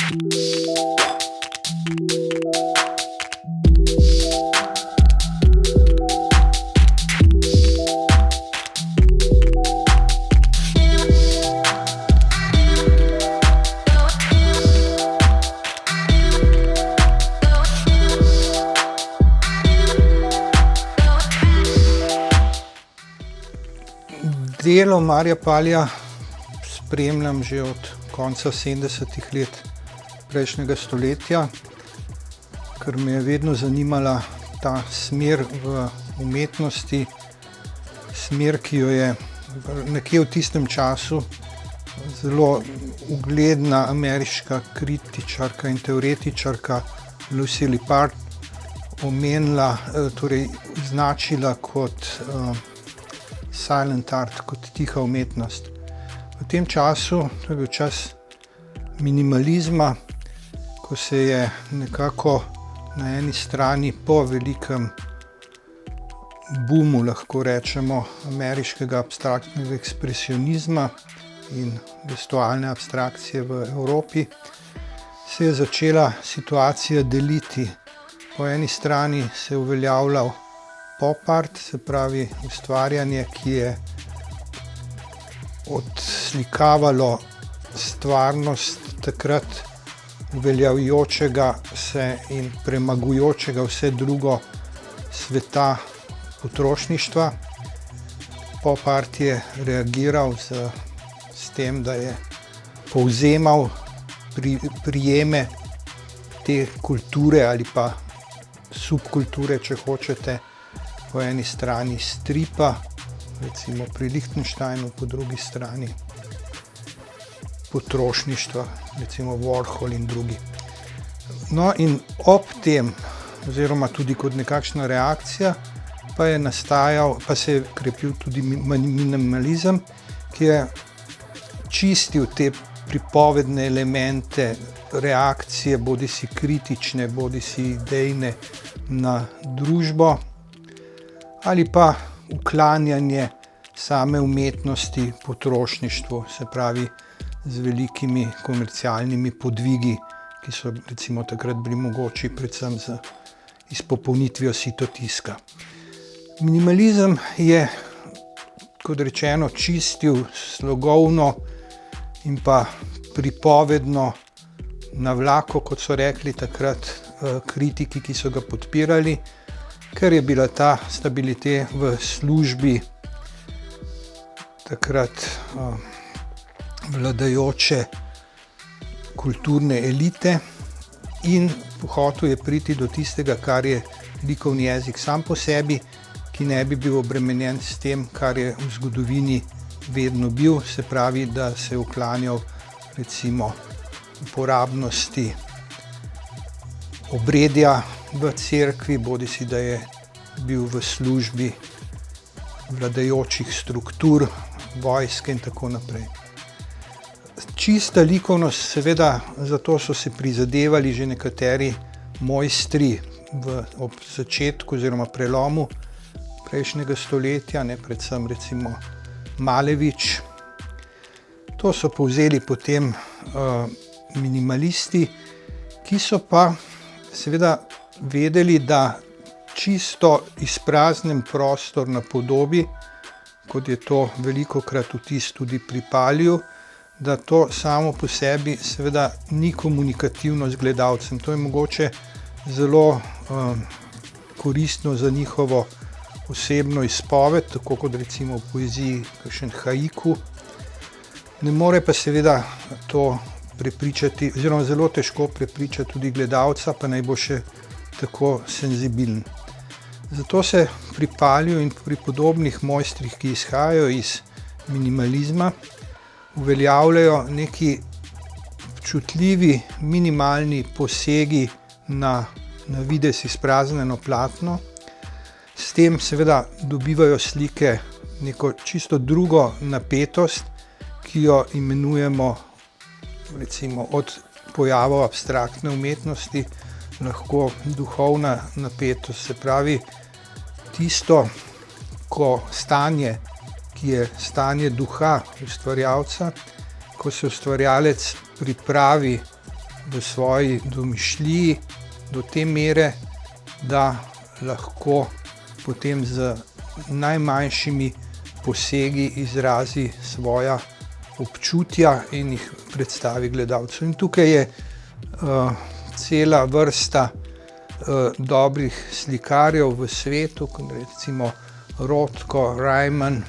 Delo Marija Palija spremljam že od konca 70. let prejšnjega stoletja, ker me je vedno zanimala ta smer v umetnosti, smer, ki jo je nekje v tistem času zelo ugledna ameriška kritičarka in teoretičarka Lucy Lippard omenila, torej označila kot silent art, kot tiha umetnost. V tem času, to je bil čas minimalizma, ko se je nekako na eni strani po velikem boomu, lahko rečemo, ameriškega abstraktnega ekspresionizma in gestualne abstrakcije v Evropi, se je začela situacija deliti. Po eni strani se je uveljavljal pop art, se pravi ustvarjanje, ki je odslikavalo stvarnost takrat uveljavljajočega se in premagujočega vse drugo sveta potrošništva. Pop art je reagiral s tem, da je povzemal prijeme te kulture ali pa subkulture, če hočete, po eni strani stripa, recimo pri Lichtensteinu, po drugi strani potrošništva, recimo Warhol in drugi. No in ob tem, oziroma tudi kot nekakšna reakcija, pa se je krepil tudi minimalizem, ki je čistil te pripovedne elemente reakcije, bodisi kritične, bodisi idejne na družbo, ali pa uklanjanje same umetnosti potrošništvu, se pravi z velikimi komercialnimi podvigi, ki so recimo takrat bili mogoči predvsem z izpopolnitvijo sitotiska. Minimalizem je, kot rečeno, čistil slogovno in pa pripovedno navlako, kot so rekli takrat kritiki, ki so ga podpirali, ker je bila ta stabilite v službi takrat vladajoče kulturne elite in hotel je priti do tistega, kar je likovni jezik sam po sebi, ki ne bi bil obremenjen s tem, kar je v zgodovini vedno bil, se pravi, da se je uklanjal recimo uporabnosti obredja v cerkvi, bodisi da je bil v službi vladajočih struktur, vojske in tako naprej. Čista likovnost, seveda, zato so se prizadevali že nekateri mojstri ob začetku oziroma prelomu prejšnjega stoletja, predvsem recimo Malevič. To so povzeli potem minimalisti, ki so pa seveda vedeli, da čisto izpraznen prostor na podobi, kot je to velikokrat vtis tudi pri Paliju, da to samo po sebi seveda ni komunikativno z gledalcem. To je mogoče zelo koristno za njihovo osebno izpoved, tako kot recimo v poeziji kakšen haiku. Ne more pa seveda to prepričati, oziroma zelo težko prepričati tudi gledalca, pa naj bo še tako senzibilen. Zato se pri Paliju in pri podobnih mojstrih, ki izhajajo iz minimalizma, uveljavljajo neki občutljivi, minimalni posegi na videz izpraznjeno platno. S tem seveda dobivajo slike neko čisto drugo napetost, ki jo imenujemo recimo od pojavov abstraktne umetnosti lahko duhovna napetost. Se pravi, tisto, ko stanje, ki je stanje duha ustvarjalca, ko se ustvarjalec pripravi v svoji domišljiji do te mere, da lahko potem z najmanjšimi posegi izrazi svoja občutja in jih predstavi gledalcu. In tukaj je cela vrsta dobrih slikarjev v svetu, kot recimo Rothko, Reimann,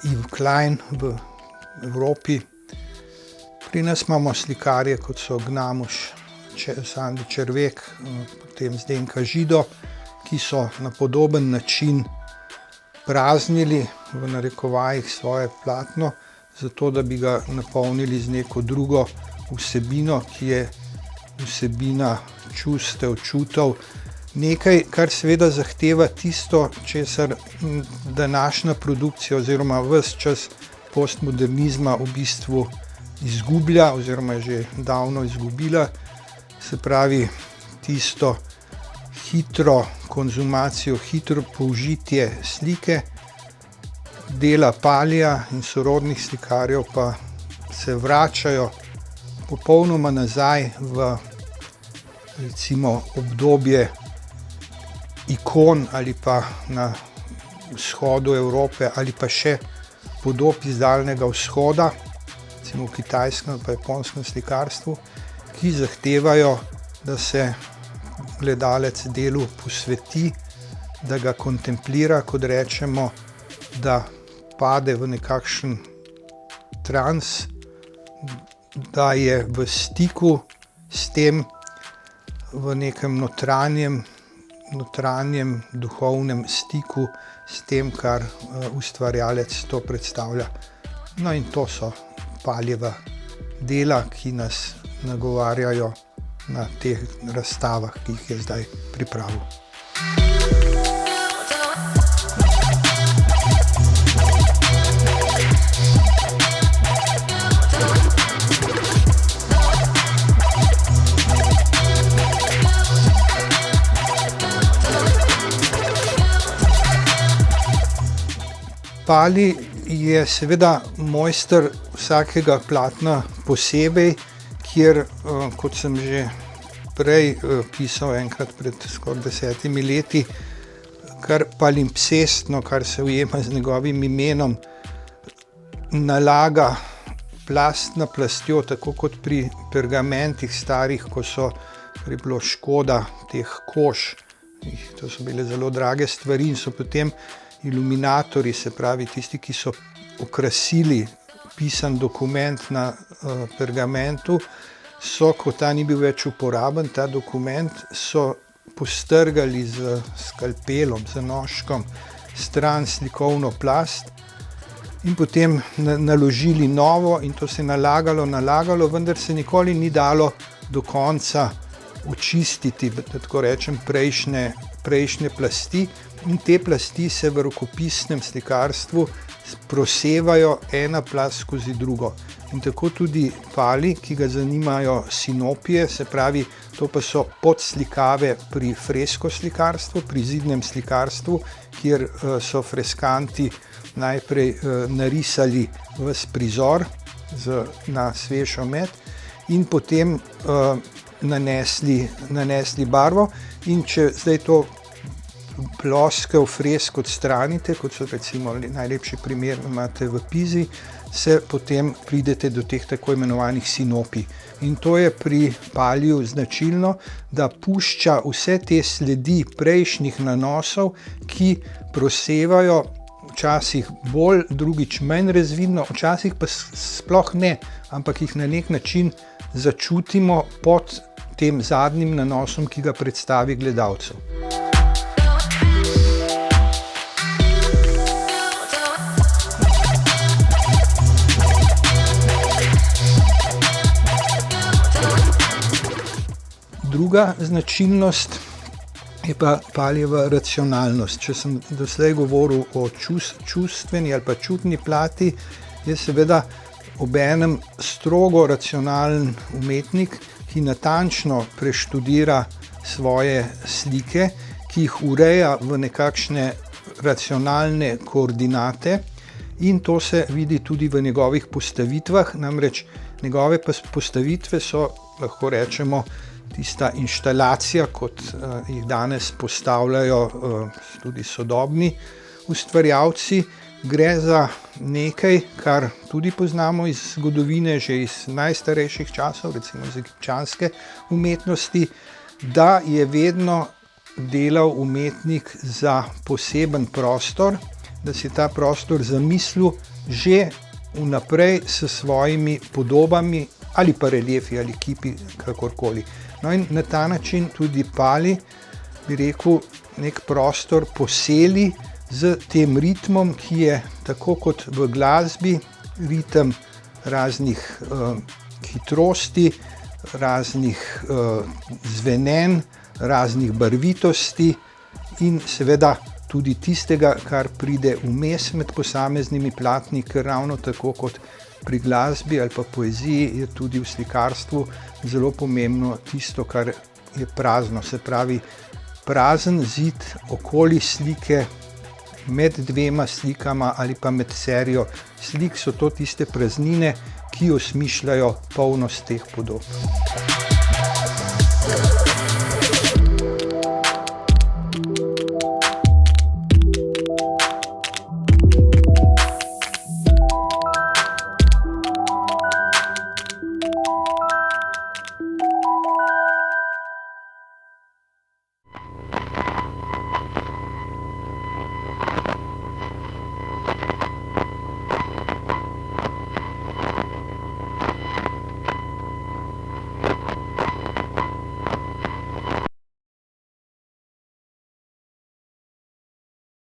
Yves Klein v Evropi. Pri nas imamo slikarje, kot so Gnamuš, Sandi Červek, potem Zdenka Žido, ki so na podoben način praznili v narekovajih svoje platno, zato da bi ga napolnili z neko drugo vsebino, ki je vsebina čustev, čutov. Nekaj, kar seveda zahteva tisto, česar današnja produkcija oziroma ves čas postmodernizma v bistvu izgublja oziroma je že davno izgubila, se pravi tisto hitro konzumacijo, hitro použitje slike. Dela Palija in sorodnih slikarjev pa se vračajo popolnoma nazaj v recimo obdobje ikon ali pa na vzhodu Evrope ali pa še podob iz Daljnega vzhoda, recimo v kitajskem pa japonskem slikarstvu, ki zahtevajo, da se gledalec delu posveti, da ga kontemplira, kot rečemo, da pade v nekakšen trans, da je v stiku s tem, v nekem notranjem duhovnem stiku s tem, kar ustvarjalec to predstavlja. No in to so Palijeva dela, ki nas nagovarjajo na teh razstavah, ki jih je zdaj pripravil. Pali je seveda mojster vsakega platna posebej, kjer, kot sem že prej pisal enkrat pred skoraj 10 leti, kar palimpsestno, kar se ujema z njegovim imenom, nalaga plast na plastjo, tako kot pri pergamentih starih, ko je bilo škoda teh kož. To so bile zelo drage stvari in so potem iluminatorji, se pravi tisti, ki so okrasili pisan dokument na pergamentu, so, ko ta ni bil več uporaben, ta dokument so postrgali z skalpelom, z nožkom stran slikovno plast in potem naložili novo in to se je nalagalo, vendar se nikoli ni dalo do konca očistiti, da tako rečem, prejšnje plasti. In te plasti se v rokopisnem slikarstvu prosevajo ena plast skozi drugo. In tako tudi Pali, ki ga zanimajo sinopije, se pravi, to pa so podslikave pri fresko slikarstvu, pri zidnem slikarstvu, kjer so freskanti najprej narisali ves prizor na svež omet in potem nanesli barvo. In če zdaj to ploskev fresk odstranite, kot so recimo najlepši primer imate v Pizi, se potem pridete do teh tako imenovanih sinopij. In to je pri Paliju značilno, da pušča vse te sledi prejšnjih nanosov, ki prosevajo včasih bolj, drugič manj razvidno, včasih pa sploh ne, ampak jih na nek način začutimo pod tem zadnjim nanosom, ki ga predstavi gledalcu. Druga značilnost je pa Palijeva racionalnost. Če sem doslej govoril o čustveni ali pa čutni plati, je seveda obenem strogo racionalen umetnik, ki natančno preštudira svoje slike, ki jih ureja v nekakšne racionalne koordinate in to se vidi tudi v njegovih postavitvah, namreč Njegove postavitve so, lahko rečemo, tista inštalacija, kot jih danes postavljajo tudi sodobni ustvarjalci. Gre za nekaj, kar tudi poznamo iz zgodovine, že iz najstarejših časov, recimo iz egipčanske umetnosti, da je vedno delal umetnik za poseben prostor, da si ta prostor zamislil že vnaprej s svojimi podobami ali pa reliefi ali kipi, kakorkoli. No in na ta način tudi Pali, bi rekel, nek prostor poseli z tem ritmom, ki je tako kot v glasbi, ritem raznih hitrosti, raznih zvenen, raznih barvitosti in seveda tudi tistega, kar pride vmes med posameznimi platni, ker ravno tako kot pri glasbi ali pa poeziji je tudi v slikarstvu zelo pomembno tisto, kar je prazno, se pravi prazen zid okoli slike, med dvema slikama ali pa med serijo slik so to tiste praznine, ki osmišljajo polnost teh podob.